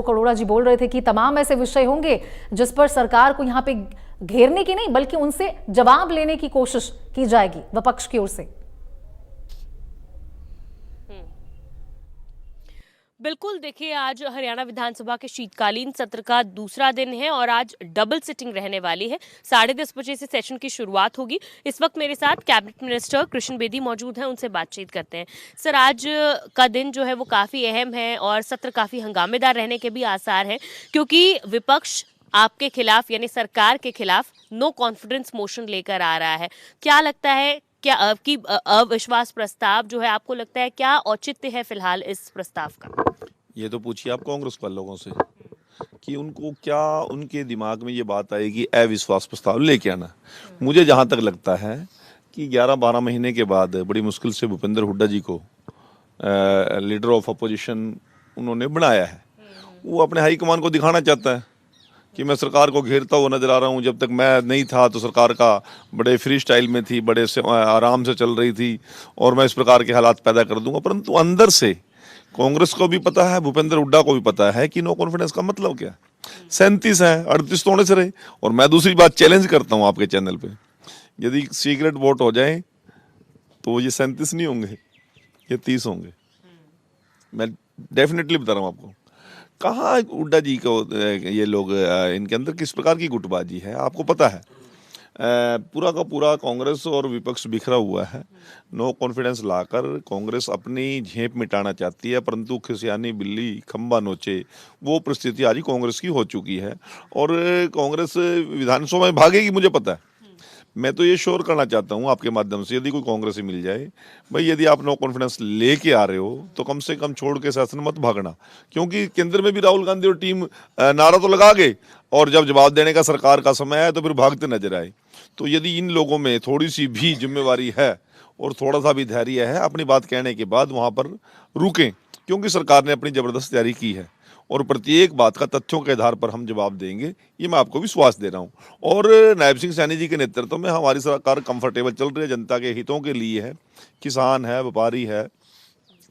करोड़ा जी बोल रहे थे कि तमाम ऐसे विषय होंगे जिस पर सरकार को यहां पे घेरने की नहीं बल्कि उनसे जवाब लेने की कोशिश की जाएगी विपक्ष की ओर से। बिल्कुल, देखिए आज हरियाणा विधानसभा के शीतकालीन सत्र का दूसरा दिन है और आज डबल सिटिंग रहने वाली है। 10:30 बजे से सेशन की शुरुआत होगी। इस वक्त मेरे साथ कैबिनेट मिनिस्टर कृष्ण बेदी मौजूद हैं, उनसे बातचीत करते हैं। सर, आज का दिन जो है वो काफ़ी अहम है और सत्र काफ़ी हंगामेदार रहने के भी आसार हैं, क्योंकि विपक्ष आपके खिलाफ यानी सरकार के खिलाफ नो कॉन्फिडेंस मोशन लेकर आ रहा है। क्या लगता है, क्या आपकी अविश्वास प्रस्ताव जो है, आपको लगता है क्या औचित्य है फिलहाल इस प्रस्ताव का? ये तो पूछिए आप कांग्रेस वाले लोगों से कि उनको क्या, उनके दिमाग में ये बात आएगी अविश्वास प्रस्ताव लेके आना। मुझे जहाँ तक लगता है कि 11-12 महीने के बाद बड़ी मुश्किल से भूपेंद्र हुड्डा जी को लीडर ऑफ अपोजिशन उन्होंने बनाया है। वो अपने हाईकमान को दिखाना चाहता है कि मैं सरकार को घेरता हुआ नजर आ रहा हूँ। जब तक मैं नहीं था तो सरकार का बड़े फ्री स्टाइल में थी, बड़े से आराम से चल रही थी और मैं इस प्रकार के हालात पैदा कर दूंगा। परंतु अंदर से कांग्रेस को भी पता है, भूपेंद्र हुड्डा को भी पता है कि नो कॉन्फिडेंस का मतलब क्या है। 37 है, 38 तो होने से रहे। और मैं दूसरी बात चैलेंज करता हूँ आपके चैनल पे, यदि सीक्रेट वोट हो जाए तो ये 37 नहीं होंगे, ये 30 होंगे। मैं डेफिनेटली बता रहा हूँ आपको। कहाँ हुड्डा जी को ये लोग, इनके अंदर किस प्रकार की गुटबाजी है आपको पता है। पूरा का पूरा कांग्रेस और विपक्ष बिखरा हुआ है। नो कॉन्फिडेंस लाकर कांग्रेस अपनी झेप मिटाना चाहती है, परंतु खिसियानी बिल्ली खंबा नोचे, वो परिस्थिति आज कांग्रेस की हो चुकी है। और कांग्रेस विधानसभा में भागेगी, मुझे पता है। मैं तो ये श्योर करना चाहता हूँ आपके माध्यम से, यदि कोई कांग्रेस ही मिल जाए, भाई यदि आप नो कॉन्फिडेंस लेके आ रहे हो तो कम से कम छोड़ के शासन मत भागना। क्योंकि केंद्र में भी राहुल गांधी और टीम नारा तो लगा गए, और जब जवाब देने का सरकार का समय है तो फिर भागते नजर आए। तो यदि इन लोगों में थोड़ी सी भी जिम्मेवारी है और थोड़ा सा भी धैर्य है, अपनी बात कहने के बाद वहां पर रुकें, क्योंकि सरकार ने अपनी जबरदस्त तैयारी की है और प्रत्येक बात का तथ्यों के आधार पर हम जवाब देंगे, ये मैं आपको विश्वास दे रहा हूँ। और नायब सिंह सैनी जी के नेतृत्व में हमारी सरकार कंफर्टेबल चल रही है, जनता के हितों के लिए है। किसान है, व्यापारी है,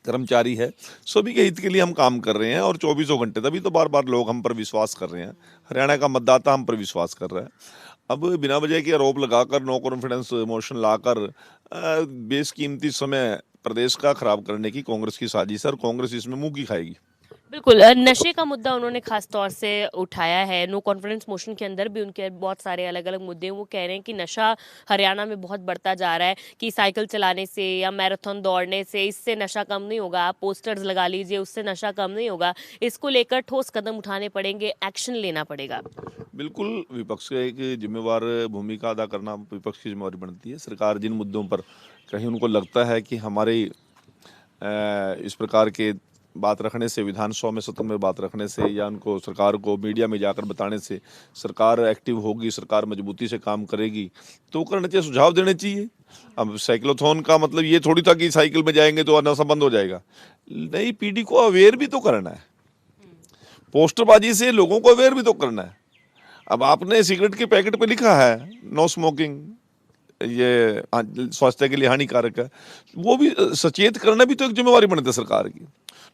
कर्मचारी है, सभी के हित के लिए हम काम कर रहे हैं। और 24 घंटे, तभी तो बार बार लोग हम पर विश्वास कर रहे हैं, हरियाणा का मतदाता हम पर विश्वास कर रहा है। अब बिना वजह के आरोप लगाकर, नो कॉन्फिडेंस मोशन लाकर बेशकीमती समय प्रदेश का खराब करने की कांग्रेस की साजिश है, और कांग्रेस इसमें मुंह की खाएगी। बिल्कुल, नशे का मुद्दा उन्होंने खास तौर से उठाया है। नो कॉन्फिडेंस मोशन के अंदर भी उनके बहुत सारे अलग-अलग मुद्दे हैं। वो कह रहे हैं कि नशा हरियाणा में बहुत बढ़ता जा रहा है, कि साइकिल चलाने से या मैराथन दौड़ने से इससे नशा कम नहीं होगा, आप पोस्टर्स लगा लीजिए उससे नशा कम नहीं होगा। इसको लेकर ठोस कदम उठाने पड़ेंगे, एक्शन लेना पड़ेगा। बिल्कुल, विपक्ष का एक जिम्मेवार भूमिका अदा करना विपक्ष की जिम्मेवारी बनती है। सरकार जिन मुद्दों पर कहीं उनको लगता है कि हमारे इस प्रकार के बात रखने से, विधानसभा में सत्र में बात रखने से, या उनको सरकार को मीडिया में जाकर बताने से सरकार एक्टिव होगी, सरकार मजबूती से काम करेगी, तो करना चाहिए, सुझाव देने चाहिए। अब साइक्लोथॉन का मतलब ये थोड़ी था कि साइकिल में जाएंगे तो नशा बंद हो जाएगा। नई पीढ़ी को अवेयर भी तो करना है, पोस्टरबाजी से लोगों को अवेयर भी तो करना है। अब आपने सिगरेट के पैकेट पे लिखा है नो स्मोकिंग, ये स्वास्थ्य के लिए हानिकारक है, वो भी सचेत करना भी तो एक जिम्मेवारी बनती है सरकार की।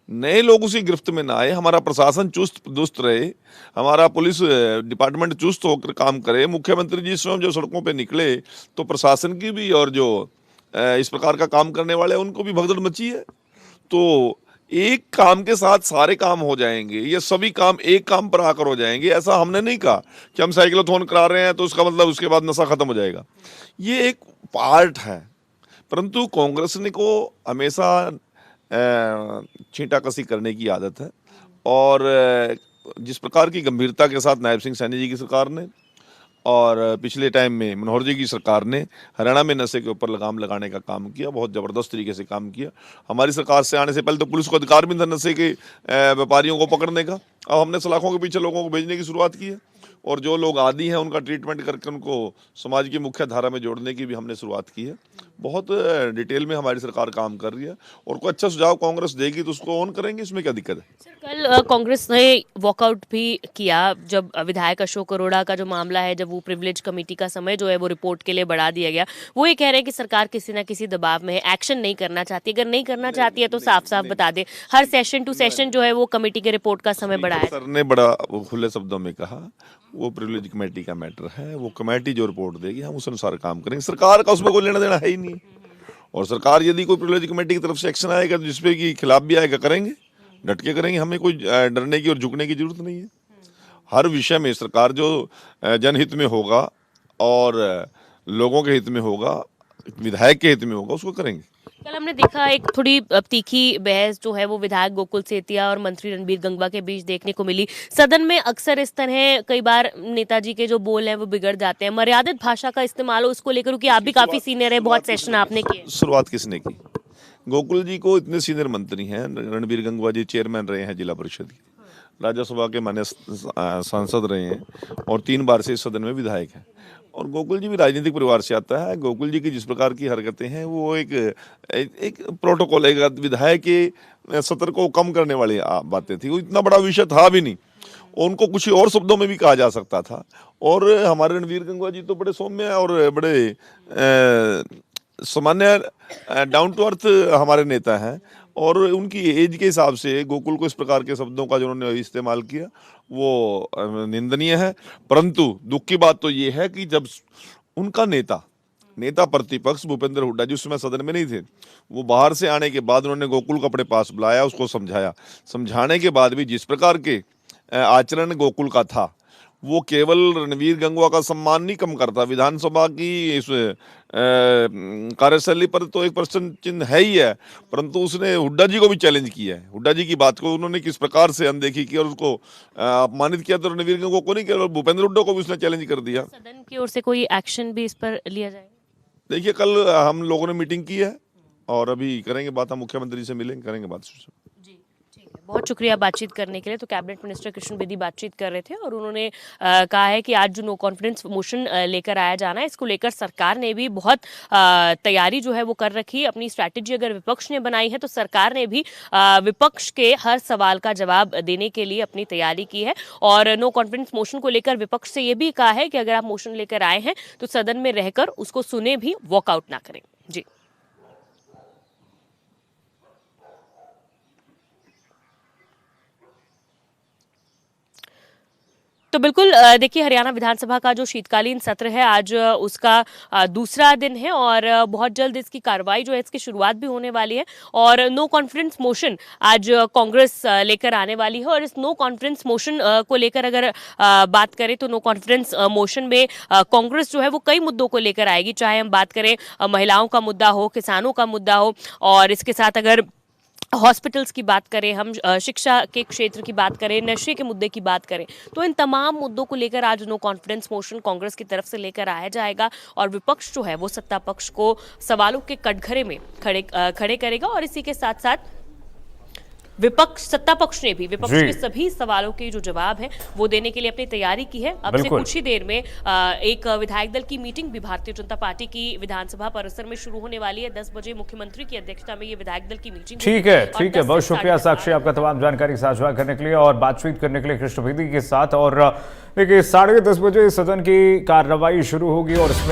नए लोग उसी गिरफ्त में ना आए, हमारा प्रशासन चुस्त दुरुस्त रहे, हमारा पुलिस डिपार्टमेंट चुस्त होकर काम करे, मुख्यमंत्री जी स्वयं जो सड़कों पे निकले, तो प्रशासन की भी और जो इस प्रकार का काम करने वाले हैं उनको भी भगदड़ मची है। तो एक काम के साथ सारे काम हो जाएंगे, ये सभी काम एक काम पर आकर हो जाएंगे। ऐसा हमने नहीं कहा कि हम साइक्लोथॉन करा रहे हैं तो उसका मतलब उसके बाद नशा खत्म हो जाएगा, ये एक पार्ट है। परंतु कांग्रेस ने को हमेशा छींटाकसी करने की आदत है, और जिस प्रकार की गंभीरता के साथ नायब सिंह सैनी जी की सरकार ने और पिछले टाइम में मनोहर जी की सरकार ने हरियाणा में नशे के ऊपर लगाम लगाने का काम किया, बहुत ज़बरदस्त तरीके से काम किया। हमारी सरकार से आने से पहले तो पुलिस को अधिकार भी था नशे के व्यापारियों को पकड़ने का। अब हमने सलाखों के पीछे लोगों को भेजने की शुरुआत की है, और जो लोग आदी हैं उनका ट्रीटमेंट करके उनको समाज की मुख्य धारा में जोड़ने की भी हमने शुरुआत की है। बहुत डिटेल में हमारी सरकार काम कर रही है, और कोई अच्छा सुझाव कांग्रेस देगी तो उसको ऑन करेंगे, इसमें क्या दिक्कत है। सर, कल कांग्रेस ने वॉकआउट भी किया जब विधायक अशोक अरोड़ा का जो मामला है, जब वो प्रिविलेज कमेटी का समय जो है वो रिपोर्ट के लिए बढ़ा दिया गया। वो ये कह रहे हैं कि सरकार किसी ना किसी दबाव में है, एक्शन नहीं करना चाहती। अगर नहीं करना चाहती है तो साफ साफ बता दे, हर सेशन टू सेशन जो है वो कमेटी के रिपोर्ट का समय बढ़ाया। सर ने बड़ा खुले शब्दों में कहा, वो प्रिविलेज कमेटी का मैटर है, वो कमेटी जो रिपोर्ट देगी हम उस अनुसार काम करेंगे। सरकार का उसमें कोई लेना देना है ही नहीं, और सरकार यदि कोई प्रिविलेज कमेटी की तरफ से एक्शन आएगा तो जिसपे कि खिलाफ भी आएगा, करेंगे, डट के करेंगे। हमें कोई डरने की और झुकने की जरूरत नहीं है। हर विषय में सरकार जो जनहित में होगा और लोगों के हित में होगा, विधायक के हित में होगा, उसको करेंगे। कल हमने देखा एक थोड़ी तीखी बहस जो है वो विधायक गोकुल सेतिया और मंत्री रणबीर गंगवा के बीच देखने को मिली। सदन में अक्सर इस तरह कई बार नेताजी के जो बोल हैं वो बिगड़ जाते हैं। मर्यादित भाषा का इस्तेमाल हो उसको लेकर, क्योंकि आप भी काफी सीनियर है, बहुत सेशन आपने किए। शुरुआत किसने की? गोकुल जी को इतने सीनियर मंत्री हैं, रणबीर गंगवा जी चेयरमैन रहे हैं जिला परिषद की, राज्यसभा के माननीय सांसद रहे हैं, और 3 बार से इस सदन में विधायक हैं। और गोकुल जी भी राजनीतिक परिवार से आता है। गोकुल जी की जिस प्रकार की हरकतें हैं वो एक प्रोटोकॉल, एक विधायक के सत्र को कम करने वाली बातें थी। वो इतना बड़ा विषय था भी नहीं, उनको कुछ और शब्दों में भी कहा जा सकता था। और हमारे रणबीर गंगवा जी तो बड़े सौम्य और बड़े सामान्य डाउन टू अर्थ हमारे नेता हैं, और उनकी एज के हिसाब से गोकुल को इस प्रकार के शब्दों का जो उन्होंने इस्तेमाल किया वो निंदनीय है। परंतु दुख की बात तो ये है कि जब उनका नेता प्रतिपक्ष भूपेंद्र हुड्डा जी उस समय सदन में नहीं थे, वो बाहर से आने के बाद उन्होंने गोकुल को अपने पास बुलाया, उसको समझाया। समझाने के बाद भी जिस प्रकार के आचरण गोकुल का था, वो केवल रणबीर गंगवा का सम्मान नहीं कम करता, विधानसभा की इस कार्यशैली पर तो एक प्रश्न चिन्ह है ही है, परंतु उसने हुड्डा जी को भी चैलेंज किया है। हुड्डा जी की बात को उन्होंने किस प्रकार से अनदेखी की और उसको अपमानित किया, तो रणबीर गंगवा को नहीं, केवल भूपेंद्र हुड्डा को भी उसने चैलेंज कर दिया। सदन की ओर से कोई एक्शन भी इस पर लिया जाएगा? देखिए, कल हम लोगों ने मीटिंग की है और अभी करेंगे बात, हम मुख्यमंत्री से मिलेंगे, करेंगे बात। जी, ठीक है। बहुत शुक्रिया बातचीत करने के लिए। तो कैबिनेट मिनिस्टर कृष्ण बेदी बातचीत कर रहे थे और उन्होंने कहा है कि आज जो नो कॉन्फिडेंस मोशन लेकर आया जाना है, इसको लेकर सरकार ने भी बहुत तैयारी जो है वो कर रखी है। अपनी स्ट्रैटेजी अगर विपक्ष ने बनाई है तो सरकार ने भी विपक्ष के हर सवाल का जवाब देने के लिए अपनी तैयारी की है। और नो कॉन्फिडेंस मोशन को लेकर विपक्ष से ये भी कहा है कि अगर आप मोशन लेकर आए हैं तो सदन में रहकर उसको सुने भी, वॉकआउट ना करें। जी। तो बिल्कुल देखिए, हरियाणा विधानसभा का जो शीतकालीन सत्र है आज उसका दूसरा दिन है और बहुत जल्द इसकी कार्रवाई जो है इसकी शुरुआत भी होने वाली है। और नो कॉन्फिडेंस मोशन आज कांग्रेस लेकर आने वाली है। और इस नो कॉन्फिडेंस मोशन को लेकर अगर बात करें तो नो कॉन्फिडेंस मोशन में कांग्रेस जो है वो कई मुद्दों को लेकर आएगी, चाहे हम बात करें महिलाओं का मुद्दा हो, किसानों का मुद्दा हो, और इसके साथ अगर हॉस्पिटल्स की बात करें, हम शिक्षा के क्षेत्र की बात करें, नशे के मुद्दे की बात करें, तो इन तमाम मुद्दों को लेकर आज नो कॉन्फिडेंस मोशन कांग्रेस की तरफ से लेकर आया जाएगा। और विपक्ष जो है वो सत्ता पक्ष को सवालों के कटघरे में खड़े करेगा। और इसी के साथ साथ सत्ता पक्ष ने भी विपक्ष के सभी सवालों के जो जवाब है वो देने के लिए अपनी तैयारी की है। अब से कुछ ही देर में एक विधायक दल की मीटिंग भी भारतीय जनता पार्टी की विधानसभा परिसर में शुरू होने वाली है। 10 बजे मुख्यमंत्री की अध्यक्षता में ये विधायक दल की मीटिंग। ठीक है, बहुत शुक्रिया साक्षी आपका तमाम जानकारी साझा करने के लिए और बातचीत करने के लिए कृष्ण बेदी के साथ। और देखिए 10:30 बजे सदन की कार्रवाई शुरू होगी और